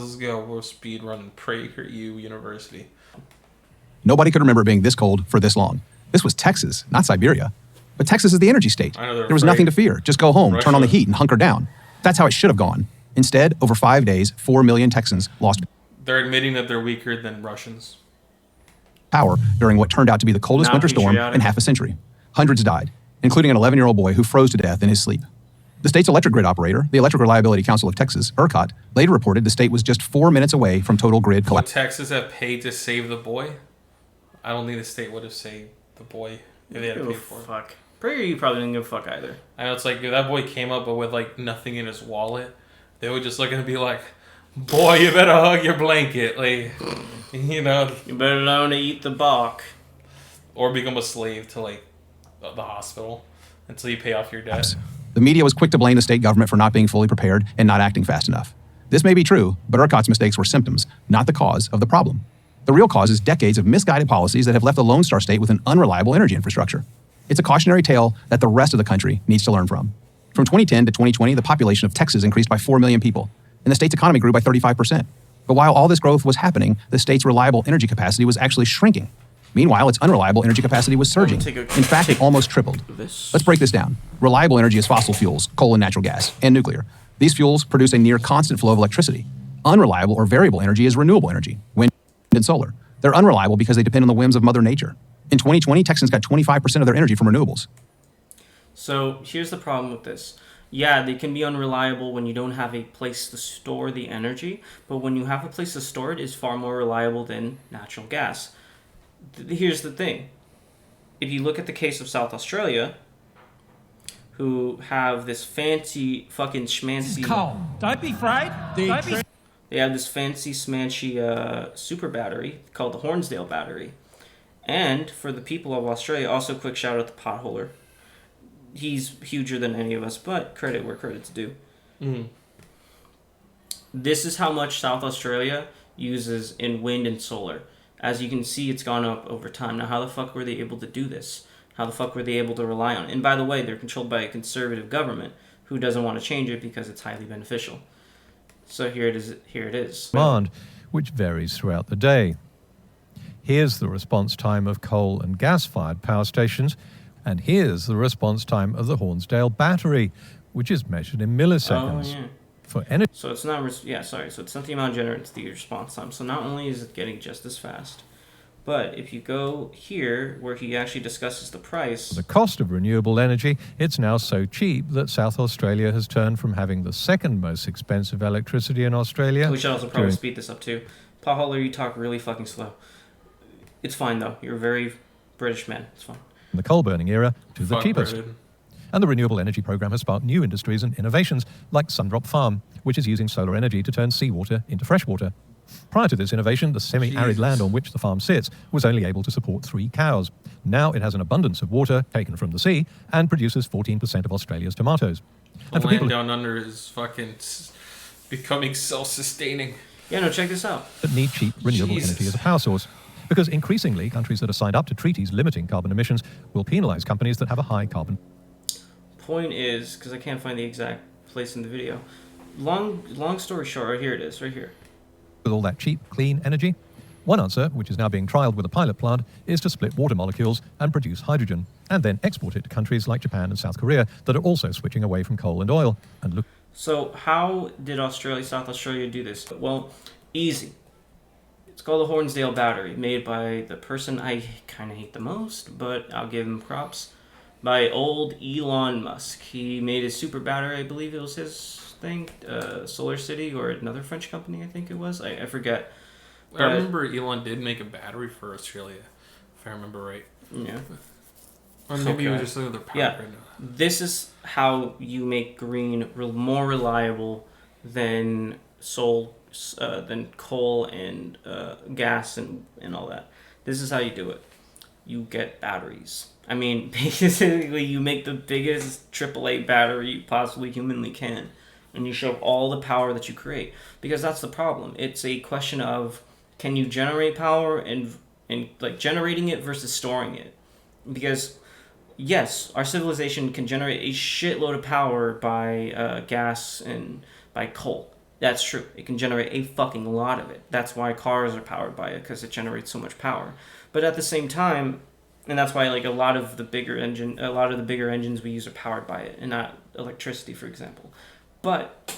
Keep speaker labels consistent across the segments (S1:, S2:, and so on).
S1: Let's go. We'll speed run PragerU University.
S2: Nobody could remember it being this cold for this long. This was Texas, not Siberia. But Texas is the energy state. There was nothing to fear. Just go home, turn on the heat, and hunker down. That's how it should have gone. Instead, over 5 days, 4 million Texans lost.
S1: They're admitting that they're weaker than Russians.
S2: Power during what turned out to be the coldest winter storm in half a century. Hundreds died, including an 11-year-old boy who froze to death in his sleep. The state's electric grid operator, the Electric Reliability Council of Texas, ERCOT, later reported the state was just 4 minutes away from total grid collapse.
S1: Would Texas have paid to save the boy? I don't think the state would have saved the boy if they had to pay for it.
S3: Fuck. PragerU probably didn't give a fuck either.
S1: I know, it's like if that boy came up but with like nothing in his wallet, they would just look and be like, boy, you better hug your blanket. Like, you know.
S3: You better learn to eat the bark.
S1: Or become a slave to like the hospital until you pay off your debt.
S2: The media was quick to blame the state government for not being fully prepared and not acting fast enough. This may be true, but ERCOT's mistakes were symptoms, not the cause of the problem. The real cause is decades of misguided policies that have left the Lone Star State with an unreliable energy infrastructure. It's a cautionary tale that the rest of the country needs to learn from. From 2010 to 2020, the population of Texas increased by 4 million people, and the state's economy grew by 35%. But while all this growth was happening, the state's reliable energy capacity was actually shrinking. Meanwhile, its unreliable energy capacity was surging. In fact, it almost tripled. Let's break this down. Reliable energy is fossil fuels, coal and natural gas, and nuclear. These fuels produce a near constant flow of electricity. Unreliable or variable energy is renewable energy, wind and solar. They're unreliable because they depend on the whims of Mother Nature. In 2020, Texans got 25% of their energy from renewables.
S3: So here's the problem with this. Yeah, they can be unreliable when you don't have a place to store the energy, but when you have a place to store it, it's far more reliable than natural gas. Here's the thing. If you look at the case of South Australia, who have this fancy fucking schmancy...
S4: Don't be afraid.
S3: They have this fancy smanchy super battery called the Hornsdale battery. And for the people of Australia, also quick shout out to Potholer. He's huger than any of us, but credit where credit's due.
S1: Mm-hmm.
S3: This is how much South Australia uses in wind and solar. As you can see, it's gone up over time. Now, how the fuck were they able to do this? How the fuck were they able to rely on it? And by the way, they're controlled by a conservative government who doesn't want to change it because it's highly beneficial. So here it is.
S5: Demand, which varies throughout the day. Here's the response time of coal and gas-fired power stations, and here's the response time of the Hornsdale battery, which is measured in milliseconds.
S3: Oh, yeah.
S5: For energy.
S3: So it's not, so it's not the amount generated, it's the response time. So not only is it getting just as fast, but if you go here, where he actually discusses the price...
S5: The cost of renewable energy, it's now so cheap that South Australia has turned from having the second most expensive electricity in Australia...
S3: We should also probably speed this up too. Potholer, you talk really fucking slow. It's fine though, you're a very British man, it's fine.
S5: ...the coal-burning era to the cheapest.
S1: Britain.
S5: And the renewable energy program has sparked new industries and innovations, like Sundrop Farm, which is using solar energy to turn seawater into freshwater. Prior to this innovation, the semi-arid land on which the farm sits was only able to support 3 cows. Now it has an abundance of water taken from the sea and produces 14% of Australia's tomatoes.
S1: The land down under is fucking becoming self-sustaining.
S3: Yeah, no, check this out.
S5: That need cheap renewable energy as a power source. Because increasingly, countries that are signed up to treaties limiting carbon emissions will penalize companies that have a high carbon.
S3: Point is, because I can't find the exact place in the video. Long story short, right here it is, right here.
S5: With all that cheap, clean energy? One answer, which is now being trialled with a pilot plant, is to split water molecules and produce hydrogen, and then export it to countries like Japan and South Korea that are also switching away from coal and oil. And look.
S3: So how did South Australia do this? Well, easy. It's called the Hornsdale battery, made by the person I kind of hate the most, but I'll give him props. By old Elon Musk. He made his super battery, I believe it was his thing, Solar City, or another French company, I think it was. I forget.
S1: I remember Elon did make a battery for Australia, if I remember right.
S3: Yeah.
S1: Or maybe it was just another power grid.
S3: This is how you make green more reliable than than coal and gas and all that. This is how you do it. You get batteries. I mean, basically, you make the biggest AAA battery you possibly humanly can, and you show all the power that you create. Because that's the problem. It's a question of, can you generate power and like generating it versus storing it? Because yes, our civilization can generate a shitload of power by gas and by coal. That's true. It can generate a fucking lot of it. That's why cars are powered by it, because it generates so much power. But at the same time, and that's why like a lot of the bigger engines we use are powered by it and not electricity, for example. But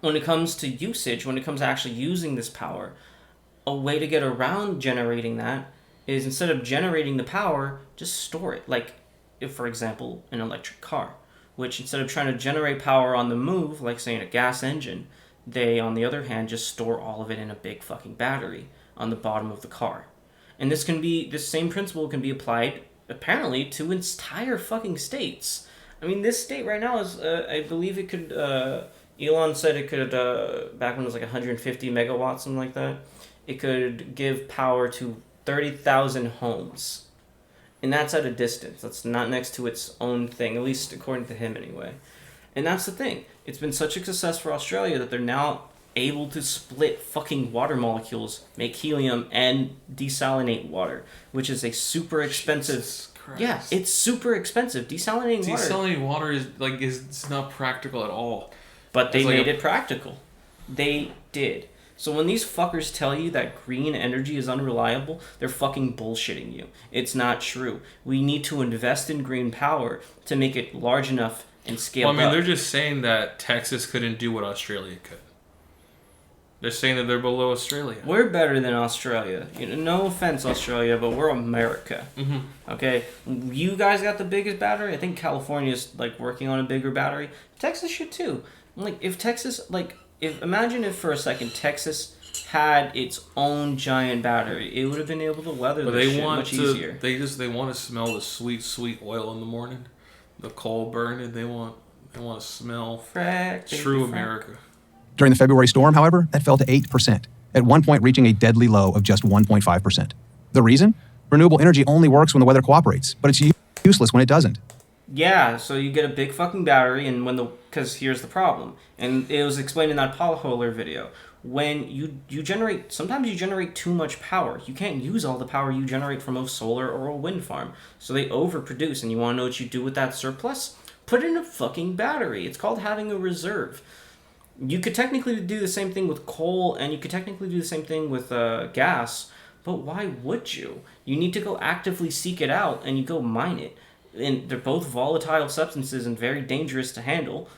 S3: when it comes to usage, when it comes to actually using this power, a way to get around generating that is instead of generating the power, just store it. Like, if, for example, an electric car, which instead of trying to generate power on the move, like say in a gas engine, they, on the other hand, just store all of it in a big fucking battery on the bottom of the car. And this same principle can be applied, apparently, to entire fucking states. I mean, this state right now is, I believe it could, Elon said it could, back when it was like 150 megawatts, something like that, it could give power to 30,000 homes. And that's at a distance. That's not next to its own thing, at least according to him anyway. And that's the thing. It's been such a success for Australia that they're now able to split fucking water molecules, make helium, and desalinate water, which is a super expensive... Yeah, it's super expensive. Desalinating
S1: water is not practical at all.
S3: But they made it practical. They did. So when these fuckers tell you that green energy is unreliable, they're fucking bullshitting you. It's not true. We need to invest in green power to make it large enough and scale up.
S1: They're just saying that Texas couldn't do what Australia could. They're saying that they're below Australia.
S3: We're better than Australia. No offense, Australia, but we're America.
S1: Mm-hmm.
S3: Okay? You guys got the biggest battery. I think California's working on a bigger battery. Texas should too. Imagine if for a second Texas had its own giant battery. It would have been able to weather this shit much easier.
S1: They want to smell the sweet, sweet oil in the morning, the coal burning. They want to smell true America.
S2: During the February storm, however, that fell to 8%, at one point reaching a deadly low of just 1.5%. The reason? Renewable energy only works when the weather cooperates, but it's useless when it doesn't.
S3: Yeah, so you get a big fucking battery, and because here's the problem, and it was explained in that Paul Holler video. When you sometimes you generate too much power. You can't use all the power you generate from a solar or a wind farm, so they overproduce. And you want to know what you do with that surplus? Put it in a fucking battery. It's called having a reserve. You could technically do the same thing with coal, and you could technically do the same thing with gas, but why would you? You need to go actively seek it out, and you go mine it. And they're both volatile substances and very dangerous to handle.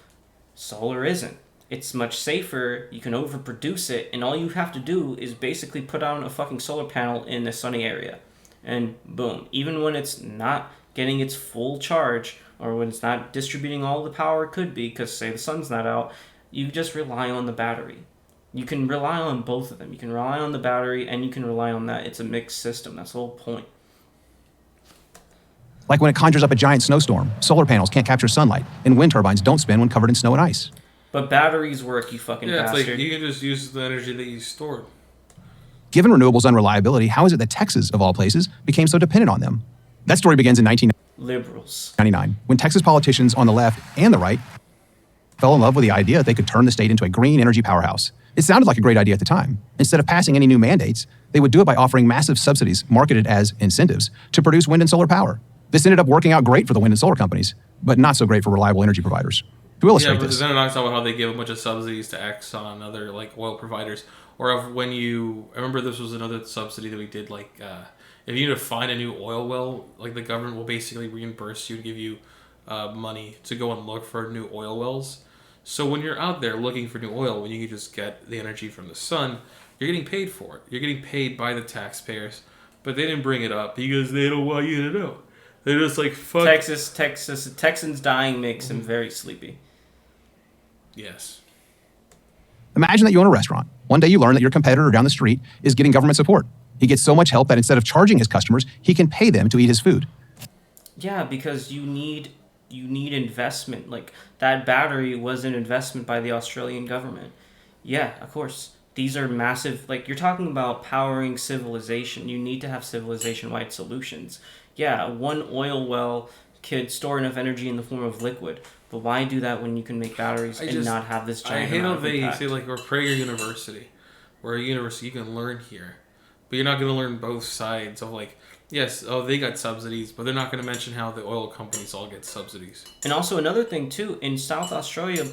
S3: Solar isn't. It's much safer, you can overproduce it, and all you have to do is basically put on a fucking solar panel in a sunny area. And boom, even when it's not getting its full charge, or when it's not distributing all the power it could be, because say the sun's not out, you just rely on the battery. You can rely on both of them. You can rely on the battery, and you can rely on that. It's a mixed system, that's the whole point.
S2: Like when it conjures up a giant snowstorm, solar panels can't capture sunlight, and wind turbines don't spin when covered in snow and ice.
S3: But batteries work, you fucking bastard.
S1: It's like you can just use the energy that you stored.
S2: Given renewables' unreliability, how is it that Texas, of all places, became so dependent on them? That story begins in 1999, when Texas politicians on the left and the right fell in love with the idea that they could turn the state into a green energy powerhouse. It sounded like a great idea at the time. Instead of passing any new mandates, they would do it by offering massive subsidies marketed as incentives to produce wind and solar power. This ended up working out great for the wind and solar companies, but not so great for reliable energy providers. To illustrate this,
S1: then it talks about how they give a bunch of subsidies to Exxon and other oil providers. Or I remember this was another subsidy that we did. If you need to find a new oil well, the government will basically reimburse you to give you money to go and look for new oil wells. So when you're out there looking for new oil, when you can just get the energy from the sun, you're getting paid for it. You're getting paid by the taxpayers, but they didn't bring it up because they don't want you to know. They're just fuck.
S3: Texans dying makes them very sleepy.
S1: Yes.
S2: Imagine that you own a restaurant. One day you learn that your competitor down the street is getting government support. He gets so much help that instead of charging his customers, he can pay them to eat his food.
S3: Yeah, because you need investment. That battery was an investment by the Australian government. Yeah, of course. These are massive. You're talking about powering civilization. You need to have civilization-wide solutions. Yeah, one oil well could store enough energy in the form of liquid, but why do that when you can make batteries and not have this giant amount of impact?
S1: I hate how they say, we're Prager University. We're a university you can learn here. But you're not going to learn both sides of, Yes, oh, they got subsidies, but they're not going to mention how the oil companies all get subsidies.
S3: And also another thing too, in South Australia,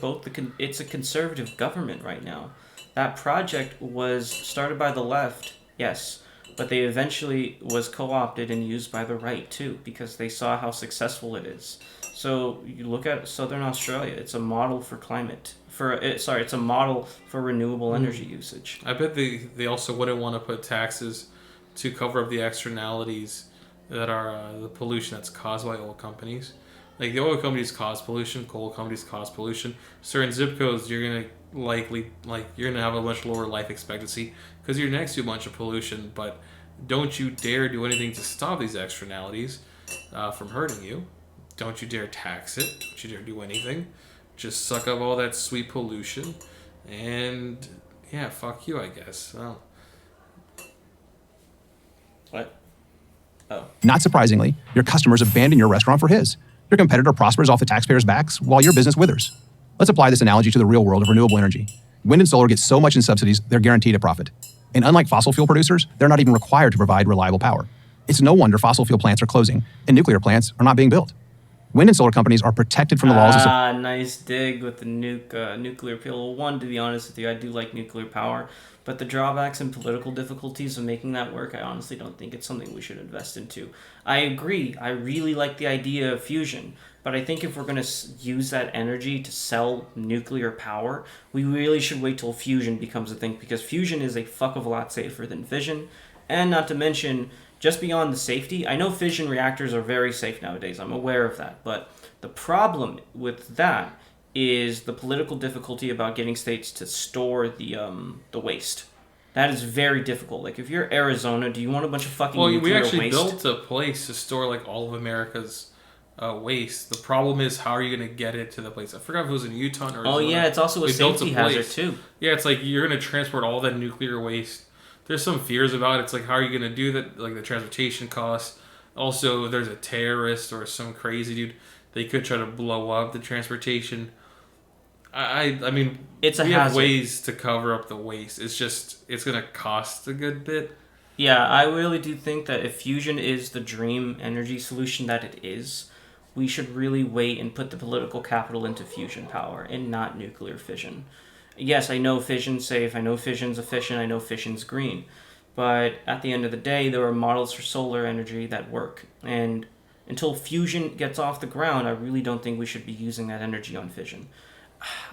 S3: it's a conservative government right now. That project was started by the left, yes, but they eventually was co-opted and used by the right too, because they saw how successful it is. So you look at Southern Australia; it's a model for it's a model for renewable energy usage.
S1: I bet they also wouldn't want to put taxes to cover up the externalities that are the pollution that's caused by oil companies. Like, the oil companies cause pollution, coal companies cause pollution. Certain zip codes, you're gonna you're gonna have a much lower life expectancy because you're next to a bunch of pollution. But don't you dare do anything to stop these externalities from hurting you. Don't you dare tax it. Don't you dare do anything. Just suck up all that sweet pollution, and yeah, fuck you, I guess. Well.
S3: What? Oh.
S2: Not surprisingly, your customers abandon your restaurant for his. Your competitor prospers off the taxpayers' backs while your business withers. Let's apply this analogy to the real world of renewable energy. Wind and solar get so much in subsidies, they're guaranteed a profit. And unlike fossil fuel producers, they're not even required to provide reliable power. It's no wonder fossil fuel plants are closing and nuclear plants are not being built. Wind and solar companies are protected from the laws of...
S3: Nice dig with the nuclear appeal. One, to be honest with you, I do like nuclear power, but the drawbacks and political difficulties of making that work, I honestly don't think it's something we should invest into. I agree. I really like the idea of fusion, but I think if we're going to use that energy to sell nuclear power, we really should wait till fusion becomes a thing, because fusion is a fuck of a lot safer than fission, and not to mention... Just beyond the safety, I know fission reactors are very safe nowadays. I'm aware of that. But the problem with that is the political difficulty about getting states to store the waste. That is very difficult. Like, if you're Arizona, do you want a bunch of fucking nuclear waste?
S1: Well, we actually built a place to store, like, all of America's waste. The problem is, how are you going to get it to the place? I forgot if it was in Utah or Arizona.
S3: Oh, yeah, it's also a safety hazard, too.
S1: Yeah, it's like you're going to transport all that nuclear waste. There's some fears about it. It's like, how are you going to do that? Like, the transportation costs. Also, if there's a terrorist or some crazy dude, they could try to blow up the transportation. I mean, we have ways to cover up the waste. It's just, it's going to cost a good bit.
S3: Yeah, I really do think that if fusion is the dream energy solution that it is, we should really wait and put the political capital into fusion power and not nuclear fission. Yes, I know fission's safe, I know fission's efficient, I know fission's green. But at the end of the day, there are models for solar energy that work. And until fusion gets off the ground, I really don't think we should be using that energy on fission.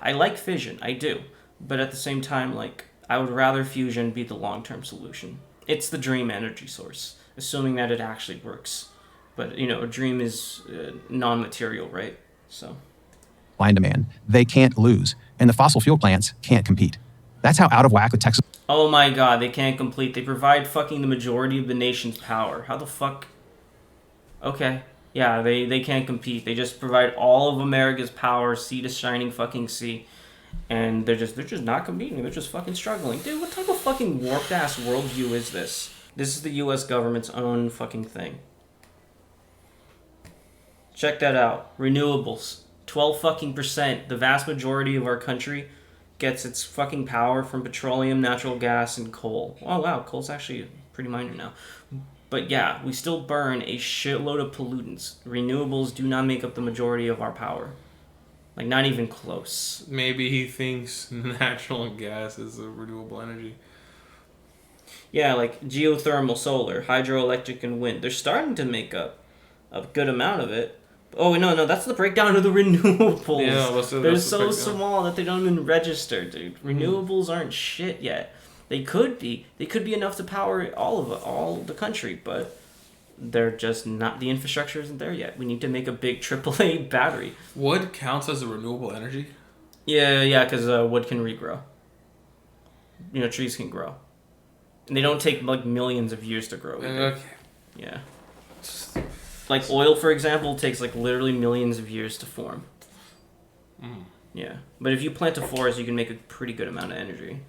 S3: I like fission, I do. But at the same time, like, I would rather fusion be the long-term solution. It's the dream energy source, assuming that it actually works. But, you know, a dream is non-material, right? So...
S2: Supply and demand. They can't lose. And the fossil fuel plants can't compete. That's how out of whack with Texas...
S3: Oh my god, they can't compete. They provide fucking the majority of the nation's power. How the fuck... Okay. Yeah, they can't compete. They just provide all of America's power, sea to shining fucking sea. And they're just not competing. They're just fucking struggling. Dude, what type of fucking warped ass worldview is this? This is the US government's own fucking thing. Check that out. Renewables. 12 fucking %. The vast majority of our country gets its fucking power from petroleum, natural gas, and coal. Oh wow, coal's actually pretty minor now. But yeah, we still burn a shitload of pollutants. Renewables do not make up the majority of our power. Like, not even close.
S1: Maybe he thinks natural gas is a renewable energy.
S3: Yeah, like geothermal, solar, hydroelectric, and wind. They're starting to make up a good amount of it. Oh, no, that's the breakdown of the renewables.
S1: Yeah,
S3: they're so small that they don't even register, dude. Renewables aren't shit yet. They could be. They could be enough to power all the country, but they're just not. The infrastructure isn't there yet. We need to make a big AAA battery.
S1: Wood counts as a renewable energy?
S3: Yeah, because wood can regrow. You know, trees can grow. And they don't take, like, millions of years to grow.
S1: Okay.
S3: Yeah. Like oil, for example, takes like literally millions of years to form. Yeah. But if you plant a forest, you can make a pretty good amount of energy.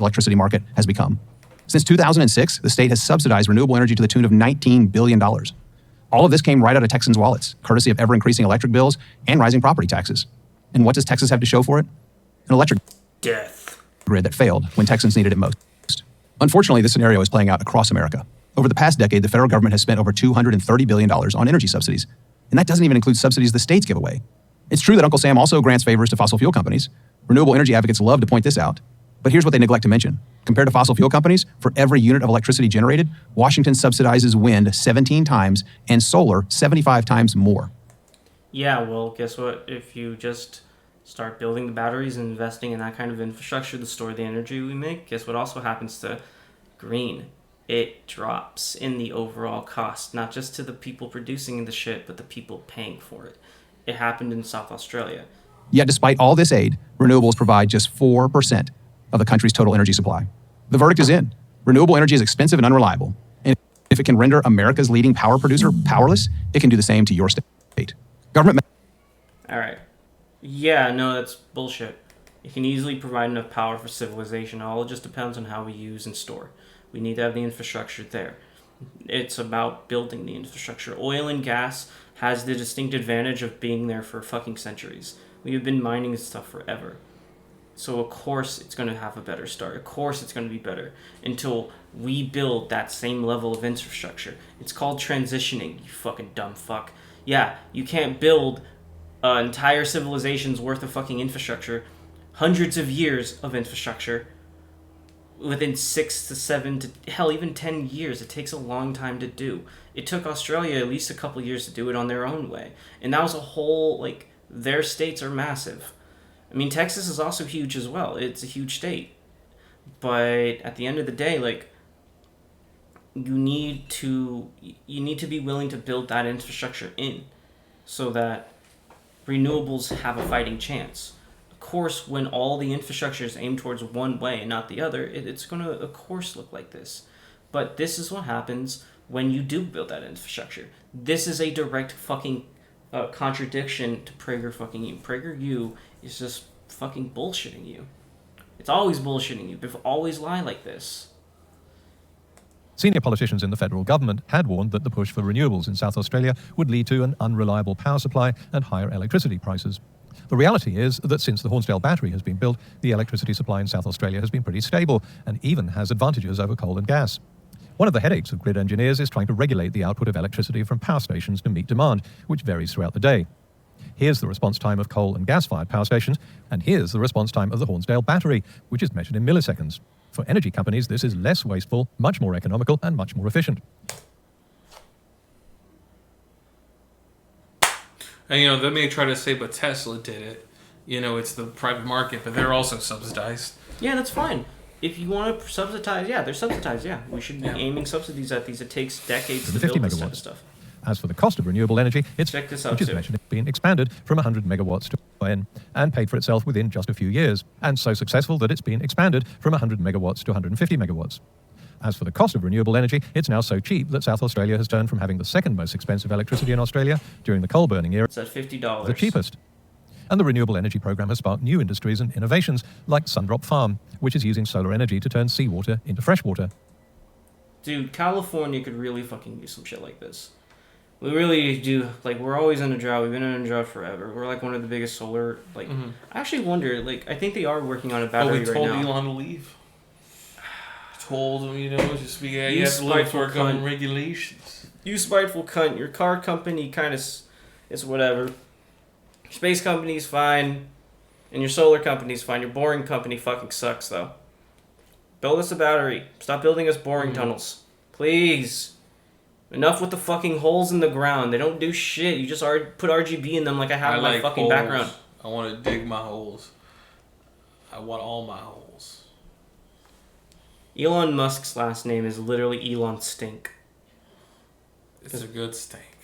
S2: Electricity market has become. Since 2006, the state has subsidized renewable energy to the tune of $19 billion. All of this came right out of Texans' wallets, courtesy of ever-increasing electric bills and rising property taxes. And what does Texas have to show for it? An electric
S3: death
S2: grid that failed when Texans needed it most. Unfortunately, this scenario is playing out across America. Over the past decade, the federal government has spent over $230 billion on energy subsidies. And that doesn't even include subsidies the states give away. It's true that Uncle Sam also grants favors to fossil fuel companies. Renewable energy advocates love to point this out. But here's what they neglect to mention. Compared to fossil fuel companies, for every unit of electricity generated, Washington subsidizes wind 17 times and solar 75 times more.
S3: Yeah, well, guess what? If you just start building the batteries and investing in that kind of infrastructure to store the energy we make, guess what also happens to green? It drops in the overall cost, not just to the people producing the shit, but the people paying for it. It happened in South Australia.
S2: Yet despite all this aid, renewables provide just 4% of the country's total energy supply. The verdict is in. Renewable energy is expensive and unreliable. And if it can render America's leading power producer powerless, it can do the same to your state. Government...
S3: All right. Yeah, no, that's bullshit. It can easily provide enough power for civilization. All it just depends on how we use and store. We need to have the infrastructure there. It's about building the infrastructure. Oil and gas has the distinct advantage of being there for fucking centuries. We have been mining this stuff forever. So of course it's going to have a better start. Of course it's going to be better until we build that same level of infrastructure. It's called transitioning, you fucking dumb fuck. Yeah, you can't build an entire civilization's worth of fucking infrastructure, hundreds of years of infrastructure, within 6 to 7 to hell even 10 years. It takes a long time to do. It took Australia at least a couple years to do it on their own way. And that was a whole, like, their states are massive. I mean, Texas is also huge as well. It's a huge state. But at the end of the day, like, you need to be willing to build that infrastructure in so that renewables have a fighting chance. Of course, when all the infrastructure is aimed towards one way and not the other, it's going to, of course, look like this. But this is what happens when you do build that infrastructure. This is a direct fucking contradiction to Prager fucking U. PragerU is just fucking bullshitting you. It's always bullshitting you. They've always lied like this.
S5: Senior politicians in the federal government had warned that the push for renewables in South Australia would lead to an unreliable power supply and higher electricity prices. The reality is that since the Hornsdale battery has been built, the electricity supply in South Australia has been pretty stable and even has advantages over coal and gas. One of the headaches of grid engineers is trying to regulate the output of electricity from power stations to meet demand, which varies throughout the day. Here's the response time of coal and gas-fired power stations, and here's the response time of the Hornsdale battery, which is measured in milliseconds. For energy companies, this is less wasteful, much more economical, and much more efficient.
S1: And, you know, they may try to say, but Tesla did it. You know, it's the private market, but they're also subsidized.
S3: Yeah, that's fine. If you want to subsidize, yeah, they're subsidized, yeah. We should be aiming subsidies at these. It takes decades to build this type of stuff.
S5: As for the cost of renewable energy, it's
S3: Check this out,
S5: which is
S3: too.
S5: mentioned being expanded from 100 megawatts to n and paid for itself within just a few years, and so successful that it's been expanded from 100 megawatts to 150 megawatts. As for the cost of renewable energy, it's now so cheap that South Australia has turned from having the second most expensive electricity in Australia during the coal-burning era
S3: It's at $50.
S5: the cheapest. And the renewable energy program has sparked new industries and innovations like Sundrop Farm, which is using solar energy to turn seawater into fresh water.
S3: Dude, California could really fucking use some shit like this. We really do. Like, we're always in a drought. We've been in a drought forever. We're like one of the biggest solar. Like, I actually wonder. Like, I think they are working on a battery
S1: we told
S3: right now.
S1: Elon to leave. Told him, you know, just be you have to
S3: spiteful
S1: live to our government
S3: cunt.
S1: regulations.
S3: You spiteful cunt. Your car company kind of it's whatever. Your space company's fine, and your solar company's fine. Your boring company fucking sucks though. Build us a battery. Stop building us boring tunnels, please. Enough with the fucking holes in the ground. They don't do shit. You just put RGB in them like I have in my fucking
S1: holes.
S3: background.
S1: I want to dig my holes. I want all my holes.
S3: Elon Musk's last name is literally Elon Stink.
S1: It's a good stink.